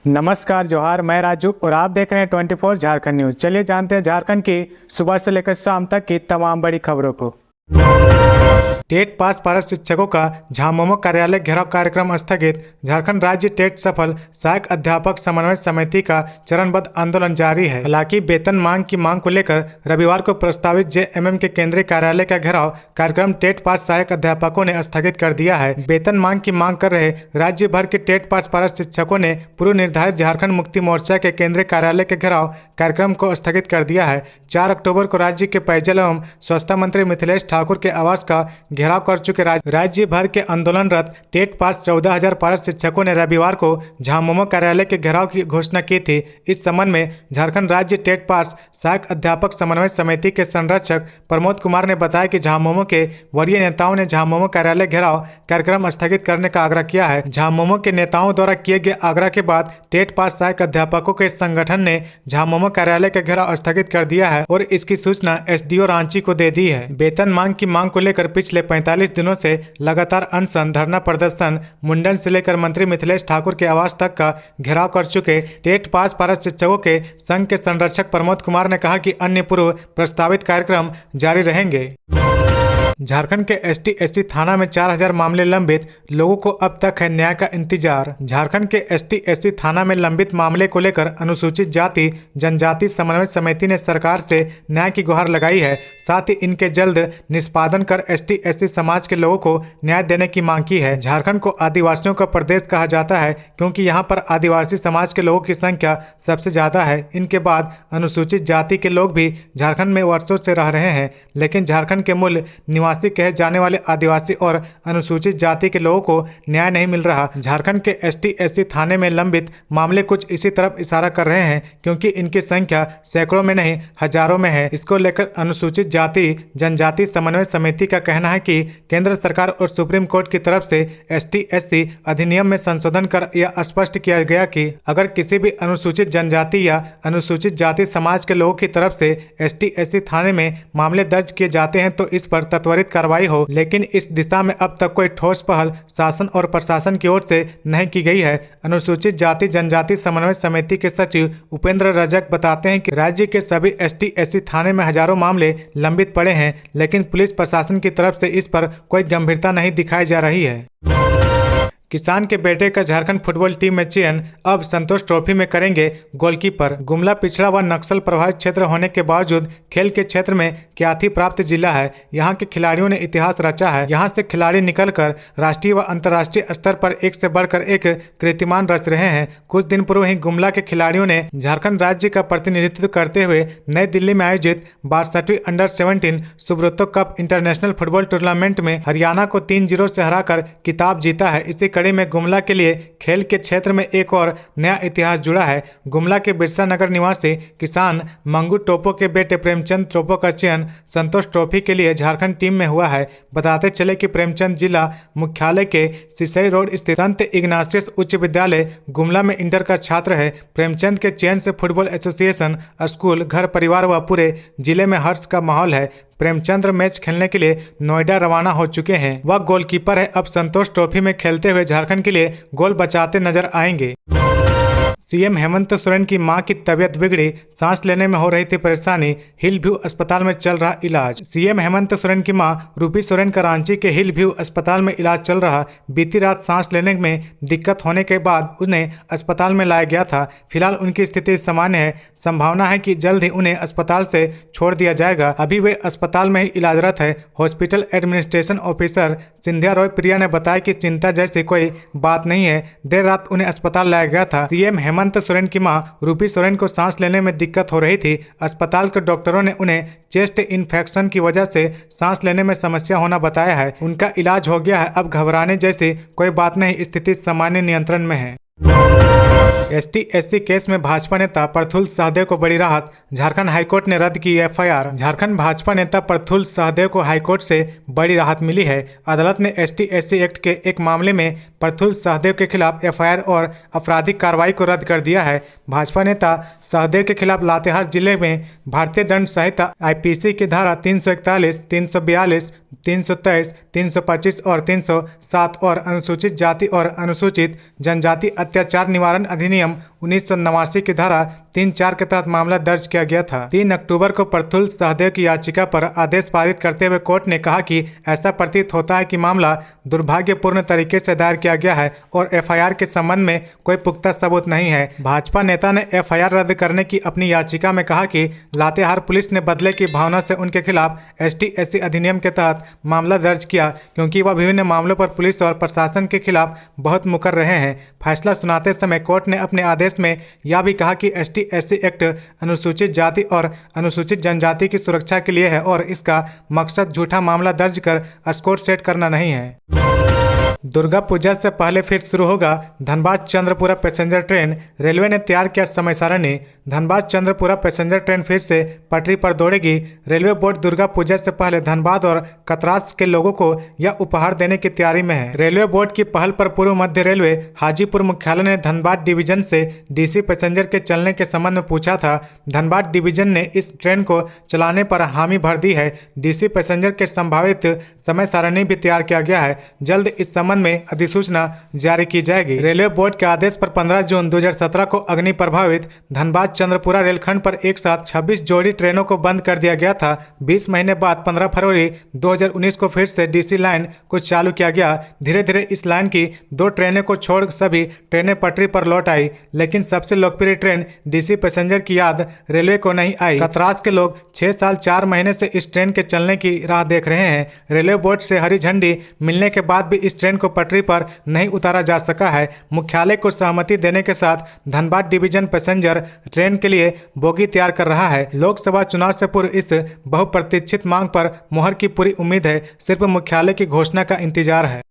नमस्कार जोहार, मैं राजू और आप देख रहे हैं 24 झारखंड न्यूज। चलिए जानते हैं झारखंड की सुबह से लेकर शाम तक की तमाम बड़ी खबरों को। टेट पास पारस शिक्षकों का झामुमो कार्यालय घेराव कार्यक्रम स्थगित। झारखंड राज्य टेट सफल सहायक अध्यापक समन्वय समिति का चरणबद्ध आंदोलन जारी है। हालांकि वेतन मांग की मांग को लेकर रविवार को प्रस्तावित जेएमएम के केंद्रीय कार्यालय का घेराव कार्यक्रम टेट पास सहायक अध्यापकों ने स्थगित कर दिया है। वेतन मांग की मांग कर रहे राज्य भर के टेट पास पारस शिक्षकों ने पूर्व निर्धारित झारखंड मुक्ति मोर्चा के केंद्रीय कार्यालय के घेराव कार्यक्रम को स्थगित कर दिया है। 4 अक्टूबर को राज्य के पेयजल एवं स्वच्छता मंत्री मिथिलेश ठाकुर के आवास का घेराव कर चुके राज्य भर के आंदोलनरत टेट पास 14,000 पारस शिक्षकों ने रविवार को झामुमो कार्यालय के घेराव की घोषणा की थी। इस संबंध में झारखंड राज्य टेट पास सहायक अध्यापक समन्वय समिति के संरक्षक प्रमोद कुमार ने बताया कि झामुमो के वरीय नेताओं ने झामुमो कार्यालय घेराव कार्यक्रम स्थगित करने का आग्रह किया है। झामुमो के नेताओं द्वारा किए गए आग्रह के बाद टेट पास सहायक अध्यापकों के संगठन ने झामुमो कार्यालय का घेराव स्थगित कर दिया है और इसकी सूचना एसडीओ रांची को दे दी है। वेतन मांग की मांग को लेकर पिछले 45 दिनों से लगातार अनशन, धरना प्रदर्शन, मुंडन से लेकर मंत्री मिथिलेश ठाकुर के आवास तक का घेराव कर चुके टेट पास पारस शिक्षकों के संघ के संरक्षक प्रमोद कुमार ने कहा कि अन्य पूर्व प्रस्तावित कार्यक्रम जारी रहेंगे। झारखंड के एसटी/एससी थाना में 4,000 मामले लंबित, लोगों को अब तक है न्याय का इंतजार। झारखंड के एसटी/एससी थाना में लंबित मामले को लेकर अनुसूचित जाति जनजाति समन्वय समिति ने सरकार से न्याय की गुहार लगाई है। साथ ही इनके जल्द निष्पादन कर एसटी/एससी समाज के लोगों को न्याय देने की मांग की है। झारखंड को आदिवासियों का प्रदेश कहा जाता है क्योंकि यहाँ पर आदिवासी समाज के लोगों की संख्या सबसे ज्यादा है। इनके बाद अनुसूचित जाति के लोग भी झारखंड में वर्षों से रह रहे हैं, लेकिन झारखंड के मूल निवासी कहे जाने वाले आदिवासी और अनुसूचित जाति के लोगों को न्याय नहीं मिल रहा। झारखंड के एसटी/एससी थाने में लंबित मामले कुछ इसी तरफ इशारा कर रहे हैं क्योंकि इनकी संख्या सैकड़ों में नहीं हजारों में है। इसको लेकर अनुसूचित जाति जनजाति समन्वय समिति का कहना है कि केंद्र सरकार और सुप्रीम कोर्ट की तरफ से एसटी/एससी अधिनियम में संशोधन कर यह स्पष्ट किया गया कि अगर किसी भी अनुसूचित जनजाति या अनुसूचित जाति समाज के लोगों की तरफ से एसटी/एससी थाने में मामले दर्ज किए जाते हैं तो इस पर त्वरित कार्रवाई हो, लेकिन इस दिशा में अब तक कोई ठोस पहल शासन और प्रशासन की ओर से नहीं की गई है। अनुसूचित जाति जनजाति समन्वय समिति के सचिव उपेंद्र रजक बताते हैं कि राज्य के सभी एसटी/एससी थाने में हजारों मामले लंबित पड़े हैं, लेकिन पुलिस प्रशासन की तरफ से इस पर कोई गंभीरता नहीं दिखाई जा रही है। किसान के बेटे का झारखंड फुटबॉल टीम में चयन, अब संतोष ट्रॉफी में करेंगे गोलकीपर। गुमला पिछड़ा व नक्सल प्रभावित क्षेत्र होने के बावजूद खेल के क्षेत्र में ख्याति प्राप्त जिला है। यहाँ के खिलाड़ियों ने इतिहास रचा है। यहाँ से खिलाड़ी निकलकर राष्ट्रीय व अंतर्राष्ट्रीय स्तर पर एक से बढ़कर एक कीर्तिमान रच रहे हैं। कुछ दिन पूर्व ही गुमला के खिलाड़ियों ने झारखंड राज्य का प्रतिनिधित्व करते हुए नई दिल्ली में आयोजित 62वीं अंडर-17 Subroto cup international football tournament में हरियाणा को 3-0 से हराकर खिताब जीता है। इसी कड़ी में गुमला के लिए खेल के क्षेत्र में एक और नया इतिहास जुड़ा है। गुमला के बिरसा नगर निवासी किसान मंगू टोपो के बेटे प्रेमचंद टोपो का चयन संतोष ट्रॉफी के लिए झारखंड टीम में हुआ है। बताते चले कि प्रेमचंद जिला मुख्यालय के सिसई रोड स्थित संत इग्नाशियस उच्च विद्यालय गुमला में इंटर का छात्र है। प्रेमचंद के चयन से फुटबॉल एसोसिएशन, स्कूल, घर परिवार व पूरे जिले में हर्ष का माहौल है। प्रेमचंद्र मैच खेलने के लिए नोएडा रवाना हो चुके हैं। वह गोलकीपर है। अब संतोष ट्रॉफी में खेलते हुए झारखंड के लिए गोल बचाते नजर आएंगे। सीएम हेमंत सोरेन की मां की तबीयत बिगड़ी, सांस लेने में हो रही थी परेशानी, हिल व्यू अस्पताल में चल रहा इलाज। सीएम हेमंत सोरेन की मां रूपी सोरेन का रांची के हिल व्यू अस्पताल में इलाज चल रहा। बीती रात सांस लेने में दिक्कत होने के बाद उन्हें अस्पताल में लाया गया था। फिलहाल उनकी स्थिति सामान्य है। संभावना है कि जल्द ही उन्हें अस्पताल से छोड़ दिया जाएगा। अभी वे अस्पताल में ही इलाजरत है। Hospital administration officer Scindia Roy Priya ने बताया कि चिंता जैसी कोई बात नहीं है। देर रात उन्हें अस्पताल लाया गया था। सीएम हेमंत सोरेन की मां रूपी सोरेन को सांस लेने में दिक्कत हो रही थी। अस्पताल के डॉक्टरों ने उन्हें चेस्ट इन्फेक्शन की वजह से सांस लेने में समस्या होना बताया है। उनका इलाज हो गया है। अब घबराने जैसी कोई बात नहीं, स्थिति सामान्य नियंत्रण में है। एसटी/एससी केस में भाजपा नेता प्रफुल्ल सहदेव को बड़ी राहत, झारखंड हाईकोर्ट ने रद्द की एफआईआर। झारखंड भाजपा नेता प्रफुल्ल सहदेव को हाईकोर्ट से बड़ी राहत मिली है। अदालत ने एसटी/एससी एक्ट के एक मामले में प्रफुल्ल सहदेव के खिलाफ एफआईआर और आपराधिक कार्रवाई को रद्द कर दिया है। भाजपा नेता सहदेव के खिलाफ लातेहार जिले में भारतीय दंड संहिता आईपीसी की धारा 341, 342, 323, 325 और 307 और अनुसूचित जाति और अनुसूचित जनजाति अत्याचार निवारण अधिनियम अधिनियम 1989 की धारा 3(4) के तहत मामला दर्ज किया गया था। 3 अक्टूबर को प्रफुल्ल सहदेव की याचिका पर आदेश पारित करते हुए कोर्ट ने कहा कि ऐसा प्रतीत होता है कि मामला दुर्भाग्यपूर्ण तरीके से दायर किया गया है और एफआईआर के संबंध में कोई पुख्ता सबूत नहीं है। भाजपा नेता ने एफआईआर रद्द करने की अपनी याचिका में कहा कि लातेहार पुलिस ने बदले की भावना से उनके खिलाफ ST/SC अधिनियम के तहत मामला दर्ज किया, क्योंकि वह विभिन्न मामलों पर पुलिस और प्रशासन के खिलाफ बहुत मुकर रहे हैं। फैसला सुनाते समय कोर्ट ने अपने आदेश में यह भी कहा कि ST/SC एक्ट अनुसूचित जाति और अनुसूचित जनजाति की सुरक्षा के लिए है और इसका मकसद झूठा मामला दर्ज कर स्कोर सेट करना नहीं है। दुर्गा पूजा से पहले फिर शुरू होगा Dhanbad Chandrapura passenger train. Railway ने तैयार किया समय सारणी। धनबाद चंद्रपुरा पैसेंजर ट्रेन फिर से पटरी पर दौड़ेगी। रेलवे बोर्ड दुर्गा पूजा से पहले धनबाद और कतरास के लोगों को यह उपहार देने की तैयारी में है। रेलवे बोर्ड की पहल पर पूर्व मध्य रेलवे हाजीपुर मुख्यालय ने धनबाद डिवीजन से DC पैसेंजर के चलने के संबंध में पूछा था। धनबाद डिवीजन ने इस ट्रेन को चलाने पर हामी भर दी है। DC पैसेंजर के संभावित समय सारणी भी तैयार किया गया है। जल्द इस संबंध में अधिसूचना जारी की जाएगी। रेलवे बोर्ड के आदेश पर 15 जून 2017 को अग्नि प्रभावित धनबाद चंद्रपुरा रेलखंड पर एक साथ 26 जोड़ी ट्रेनों को बंद कर दिया गया था। 20 महीने बाद 15 फरवरी 2019 को फिर से DC लाइन को चालू किया गया। धीरे धीरे इस लाइन की 2 ट्रेनें को छोड़ सभी ट्रेनें पटरी पर लौट आई, लेकिन सबसे लोकप्रिय ट्रेन DC पैसेंजर की याद रेलवे को नहीं आई। कतरास के लोग 6 साल 4 महीने से इस ट्रेन के चलने की राह देख रहे हैं। रेलवे बोर्ड से हरी झंडी मिलने के बाद भी इस ट्रेन को पटरी पर नहीं उतारा जा सका है। मुख्यालय को सहमति देने के साथ धनबाद डिवीजन पैसेंजर ट्रेन के लिए बोगी तैयार कर रहा है। लोकसभा चुनाव से पूर्व इस बहुप्रतीक्षित मांग पर मुहर की पूरी उम्मीद है। सिर्फ मुख्यालय की घोषणा का इंतजार है।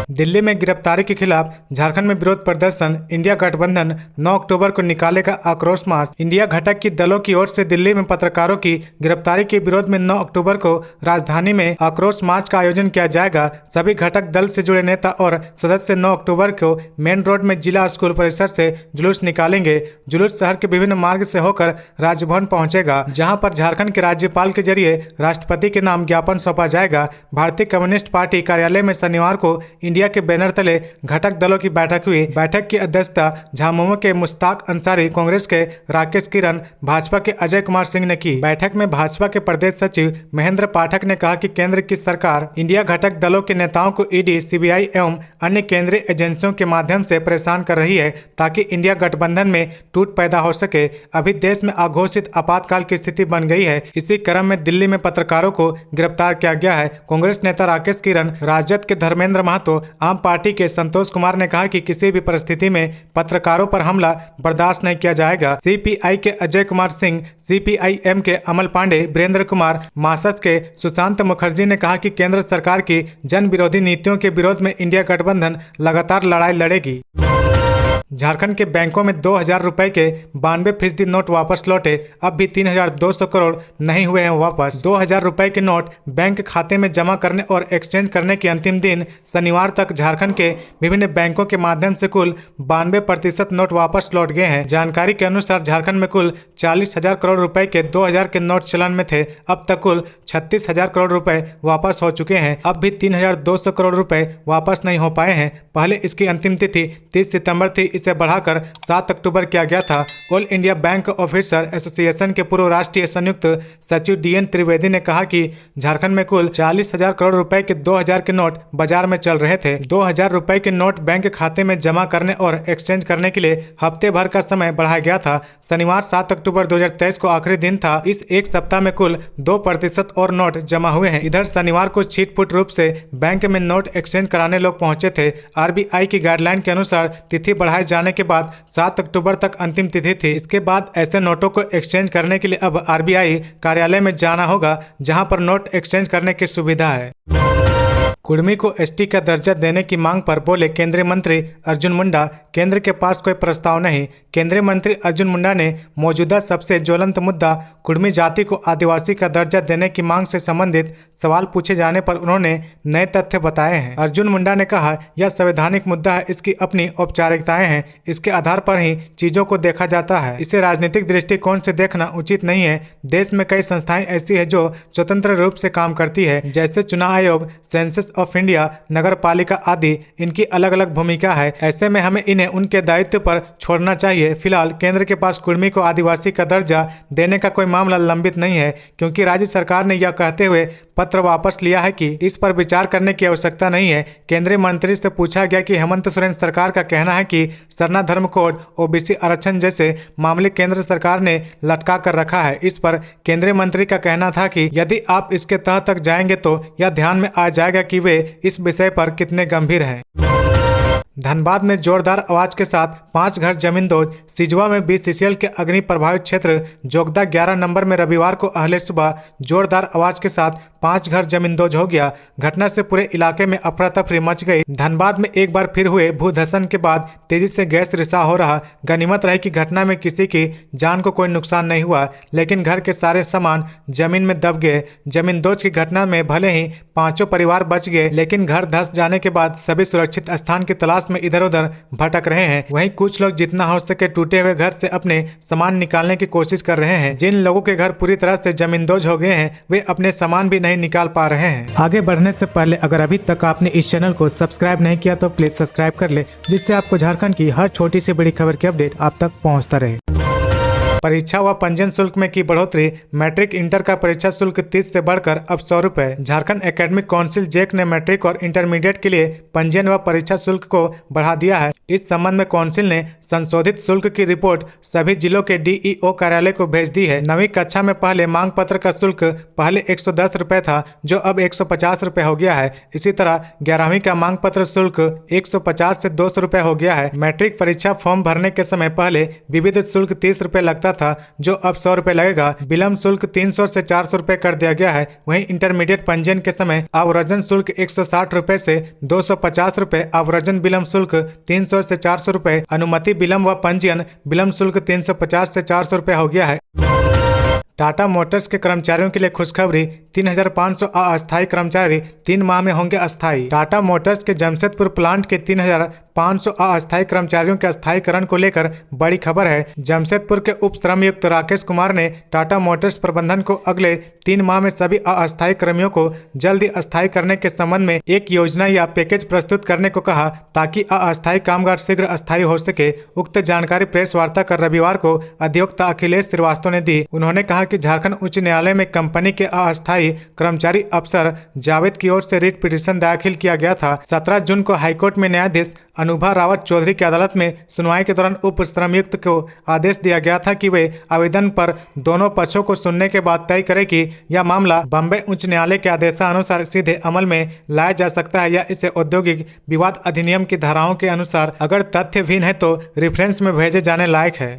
दिल्ली में गिरफ्तारी के खिलाफ झारखंड में विरोध प्रदर्शन। इंडिया गठबंधन 9 अक्टूबर को निकालेगा आक्रोश मार्च। इंडिया घटक की दलों की ओर से दिल्ली में पत्रकारों की गिरफ्तारी के विरोध में 9 अक्टूबर को राजधानी में आक्रोश मार्च का आयोजन किया जाएगा। सभी घटक दल से जुड़े नेता और सदस्य 9 अक्टूबर को मेन रोड में जिला स्कूल परिसर से जुलूस निकालेंगे। जुलूस शहर के विभिन्न मार्ग से होकर राजभवन पहुंचेगा, जहां पर झारखंड के राज्यपाल के जरिए राष्ट्रपति के नाम ज्ञापन सौंपा जाएगा। भारतीय कम्युनिस्ट पार्टी कार्यालय में शनिवार को इंडिया के बैनर तले घटक दलों की बैठक हुई। बैठक की अध्यक्षता झामुमो के मुश्ताक अंसारी, कांग्रेस के राकेश किरण, भाजपा के अजय कुमार सिंह ने की। बैठक में भाजपा के प्रदेश सचिव महेंद्र पाठक ने कहा कि केंद्र की सरकार इंडिया घटक दलों के नेताओं को ED, CBI एवं अन्य केंद्रीय एजेंसियों के माध्यम से परेशान कर रही है, ताकि इंडिया गठबंधन में टूट पैदा हो सके। अभी देश में अघोषित आपातकाल की स्थिति बन गई है। इसी क्रम में दिल्ली में पत्रकारों को गिरफ्तार किया गया है। कांग्रेस नेता राकेश किरण, राजद के धर्मेंद्र महतो, आम पार्टी के संतोष कुमार ने कहा कि किसी भी परिस्थिति में पत्रकारों पर हमला बर्दाश्त नहीं किया जाएगा। CPI के अजय कुमार सिंह, CPIM के अमल पांडे, वीरेंद्र कुमार, मासस के सुशांत मुखर्जी ने कहा कि केंद्र सरकार की जन विरोधी नीतियों के विरोध में इंडिया गठबंधन लगातार लड़ाई लड़ेगी। झारखंड के बैंकों में 2000 रुपए के 92% नोट वापस लौटे। अब भी 3200 करोड़ नहीं हुए हैं वापस। 2000 रुपए के नोट बैंक खाते में जमा करने और एक्सचेंज करने के अंतिम दिन शनिवार तक झारखंड के विभिन्न बैंकों के माध्यम से कुल 92% नोट वापस लौट गए हैं। जानकारी के अनुसार झारखंड में कुल 40,000 करोड़ रुपए के 2000 के नोट चलन में थे। अब तक कुल 36,000 करोड़ रुपए वापस हो चुके हैं। अब भी 3200 करोड़ रुपए वापस नहीं हो पाए हैं। पहले इसकी अंतिम तिथि 30 सितंबर थी, इसे बढ़ाकर 7 अक्टूबर किया गया था। All India bank officer association के पूर्व राष्ट्रीय संयुक्त सचिव DN त्रिवेदी ने कहा कि झारखंड में कुल 40,000 करोड़ रुपए के 2000 के नोट बाजार में चल रहे थे। 2000 रुपए के नोट बैंक खाते में जमा करने और एक्सचेंज करने के लिए हफ्ते भर का समय बढ़ाया गया था। शनिवार 7 अक्टूबर 2023 को आखिरी दिन था। इस एक सप्ताह में कुल 2% और नोट जमा हुए हैं। इधर शनिवार को छिटपुट रूप से बैंक में नोट एक्सचेंज कराने लोग पहुंचे थे। RBI की गाइडलाइन के अनुसार तिथि बढ़ाए जाने के बाद 7 अक्टूबर तक अंतिम तिथि थी। इसके बाद ऐसे नोटों को एक्सचेंज करने के लिए अब RBI कार्यालय में जाना होगा, जहां पर नोट एक्सचेंज करने की सुविधा है। कुर्मी को ST का दर्जा देने की मांग पर बोले केंद्रीय मंत्री अर्जुन मुंडा, केंद्र के पास कोई प्रस्ताव नहीं। केंद्रीय मंत्री अर्जुन मुंडा ने मौजूदा सबसे ज्वलंत मुद्दा कुर्मी जाति को आदिवासी का दर्जा देने की मांग से संबंधित सवाल पूछे जाने पर उन्होंने नए तथ्य बताए हैं। अर्जुन मुंडा ने कहा, यह संवैधानिक मुद्दा है, इसकी अपनी औपचारिकताएं हैं, इसके आधार पर ही चीजों को देखा जाता है। इसे राजनीतिक दृष्टिकोण से देखना उचित नहीं है। देश में कई संस्थाएं ऐसी है जो स्वतंत्र रूप से काम करती है, जैसे चुनाव आयोग, सेंसस ऑफ इंडिया, नगर पालिका आदि इनकी अलग अलग भूमिका है। ऐसे में हमें इन्हें उनके दायित्व पर छोड़ना चाहिए। फिलहाल केंद्र के पास कुर्मी को आदिवासी का दर्जा देने का कोई मामला लंबित नहीं है, क्योंकि राज्य सरकार ने यह कहते हुए पत्र वापस लिया है कि इस पर विचार करने की आवश्यकता नहीं है। केंद्रीय मंत्री से पूछा गया कि हेमंत सोरेन सरकार का कहना है कि सरना धर्म कोड, ओबीसी आरक्षण जैसे मामले केंद्र सरकार ने लटका कर रखा है। इस पर केंद्रीय मंत्री का कहना था कि यदि आप इसके तह तक जाएंगे तो यह ध्यान में आ जाएगा कि वे इस विषय पर कितने गंभीर हैं। धनबाद में जोरदार आवाज के साथ 5 घर जमींदोज। सिजवा में बीसीसीएल के अग्नि प्रभावित क्षेत्र जोगदा 11 नंबर में रविवार को अहले सुबह जोरदार आवाज के साथ 5 घर जमींदोज हो गया। घटना से पूरे इलाके में अफरा तफरी मच गई। धनबाद में एक बार फिर हुए भूधसन के बाद तेजी से गैस रिसाव हो रहा। गनीमत रही कि घटना में किसी की जान को कोई नुकसान नहीं हुआ, लेकिन घर के सारे सामान जमीन में दब गए। जमींदोज की घटना में भले ही 5 परिवार बच गए, लेकिन घर धंस जाने के बाद सभी सुरक्षित स्थान की तलाश में इधर उधर भटक रहे हैं। वहीं कुछ लोग जितना हो सके टूटे हुए घर से अपने सामान निकालने की कोशिश कर रहे हैं। जिन लोगों के घर पूरी तरह से जमींदोज हो गए हैं, वे अपने सामान भी नहीं निकाल पा रहे हैं। आगे बढ़ने से पहले अगर अभी तक आपने इस चैनल को सब्सक्राइब नहीं किया तो प्लीज सब्सक्राइब कर ले, जिससे आपको झारखंड की हर छोटी से बड़ी खबर की अपडेट आप तक पहुँचता रहे। परीक्षा व पंजीयन शुल्क में की बढ़ोतरी। मैट्रिक इंटर का परीक्षा शुल्क 30 से बढ़कर अब 100 रुपए। झारखंड एकेडमिक काउंसिल जैक ने मैट्रिक और इंटरमीडिएट के लिए पंजीयन व परीक्षा शुल्क को बढ़ा दिया है। इस संबंध में काउंसिल ने संशोधित शुल्क की रिपोर्ट सभी जिलों के डीईओ कार्यालय को भेज दी है। 9वीं कक्षा में पहले मांग पत्र का शुल्क पहले 110 रुपए था, जो अब 150 रुपए हो गया है। इसी तरह 11वीं का मांग पत्र शुल्क 150 से 200 रुपए हो गया है। मैट्रिक परीक्षा फॉर्म भरने के समय पहले विविध शुल्क 30 रुपए लगता था, जो अब 100 रुपए लगेगा। विलम्ब शुल्क 300 से 400 रुपए कर दिया गया है। वहीं इंटरमीडिएट पंजीयन के समय आवर्जन शुल्क 160 रुपए से 250 रुपए, आवर्जन विलम्ब शुल्क 300 से 400 रुपए, अनुमति विलम्ब व पंजीयन विलम्ब शुल्क 350 से 400 रुपए हो गया है। टाटा मोटर्स के कर्मचारियों के लिए खुशखबरी। 3500 अस्थायी कर्मचारी 3 माह में होंगे अस्थायी। टाटा मोटर्स के जमशेदपुर प्लांट के 3500 अस्थायी कर्मचारियों के अस्थायीकरण को लेकर बड़ी खबर है। जमशेदपुर के उप श्रमयुक्त राकेश कुमार ने टाटा मोटर्स प्रबंधन को अगले 3 माह में सभी अस्थायी कर्मियों को जल्दी अस्थायी करने के संबंध में एक योजना या पैकेज प्रस्तुत करने को कहा, ताकि अस्थायी कामगार शीघ्र अस्थायी हो सके। उक्त जानकारी प्रेस वार्ता कर रविवार को अधिवक्ता अखिलेश श्रीवास्तव ने दी। उन्होंने कहा कि झारखंड उच्च न्यायालय में कंपनी के अस्थायी कर्मचारी अफसर जावेद की ओर से रिट पिटीशन दाखिल किया गया था। 17 जून को हाईकोर्ट में न्यायाधीश अनुभा रावत चौधरी की अदालत में सुनवाई के दौरान उप श्रमयुक्त को आदेश दिया गया था कि वे आवेदन पर दोनों पक्षों को सुनने के बाद तय करें कि यह मामला बम्बई उच्च न्यायालय के आदेशानुसार सीधे अमल में लाया जा सकता है या इसे औद्योगिक विवाद अधिनियम की धाराओं के अनुसार अगर तथ्यहीन है तो रेफरेंस में भेजे जाने लायक है।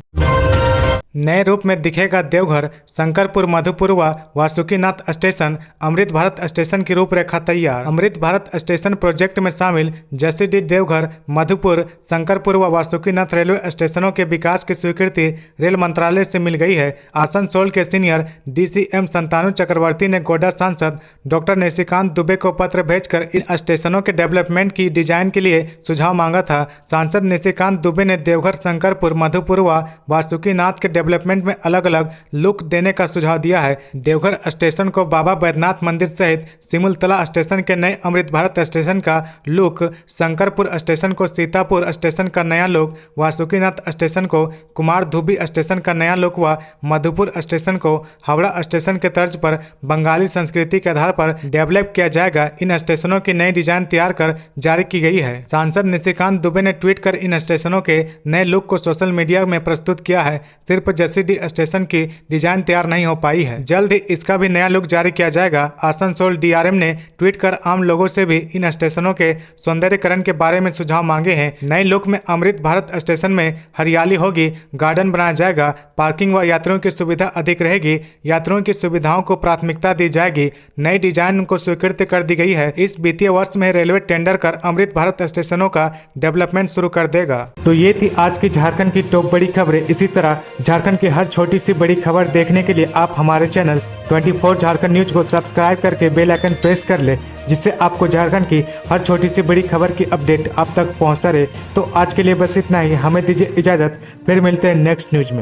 नए रूप में दिखेगा देवघर। शंकरपुर, मधुपुर व वासुकीनाथ स्टेशन। अमृत भारत स्टेशन की रूपरेखा तैयार। अमृत भारत स्टेशन प्रोजेक्ट में शामिल जसीडीह, देवघर, मधुपुर, शंकरपुर व वासुकीनाथ रेलवे स्टेशनों के विकास की स्वीकृति रेल मंत्रालय से मिल गई है। आसनसोल के सीनियर डीसीएम संतानु चक्रवर्ती ने गोड्डा सांसद डॉक्टर निशिकांत दुबे को पत्र भेजकर इस स्टेशनों के डेवलपमेंट की डिजाइन के लिए सुझाव मांगा था। सांसद निशिकांत दुबे ने देवघर, शंकरपुर, मधुपुर व वासुकीनाथ के डेवलपमेंट में अलग अलग लुक देने का सुझाव दिया है। देवघर स्टेशन को बाबा बैद्यनाथ मंदिर सहित सिमुलतला स्टेशन के नए अमृत भारत स्टेशन का लुक, शंकरपुर स्टेशन को सीतापुर स्टेशन का नया लुक, वासुकीनाथ स्टेशन को कुमार धुबी स्टेशन का नया लुक व मधुपुर स्टेशन को हावड़ा स्टेशन के तर्ज पर बंगाली संस्कृति के आधार पर डेवलप किया जाएगा। इन स्टेशनों की नई डिजाइन तैयार कर जारी की गई है। सांसद निशिकांत दुबे ने ट्वीट कर इन स्टेशनों के नए लुक को सोशल मीडिया में प्रस्तुत किया है। सिर्फ जसीडीह स्टेशन की डिजाइन तैयार नहीं हो पाई है, जल्द ही इसका भी नया लुक जारी किया जाएगा। आसनसोल डीआरएम ने ट्वीट कर आम लोगों से भी इन स्टेशनों के सौंदर्यीकरण के बारे में सुझाव मांगे हैं। नए लुक में अमृत भारत स्टेशन में हरियाली होगी, गार्डन बनाया जाएगा, पार्किंग व यात्रियों की सुविधा अधिक रहेगी, यात्रियों की सुविधाओं को प्राथमिकता दी जाएगी। नई डिजाइन को स्वीकृति कर दी गई है। इस वित्तीय वर्ष में रेलवे टेंडर कर अमृत भारत स्टेशनों का डेवलपमेंट शुरू कर देगा। तो ये थी आज की झारखंड की टॉप बड़ी खबरें। इसी तरह झारखंड की हर छोटी सी बड़ी खबर देखने के लिए आप हमारे चैनल 24 झारखंड न्यूज को सब्सक्राइब करके बेल आइकन प्रेस कर ले, जिससे आपको झारखंड की हर छोटी सी बड़ी खबर की अपडेट आप तक पहुंचता रहे। तो आज के लिए बस इतना ही। हमें दीजिए इजाजत, फिर मिलते हैं नेक्स्ट न्यूज में।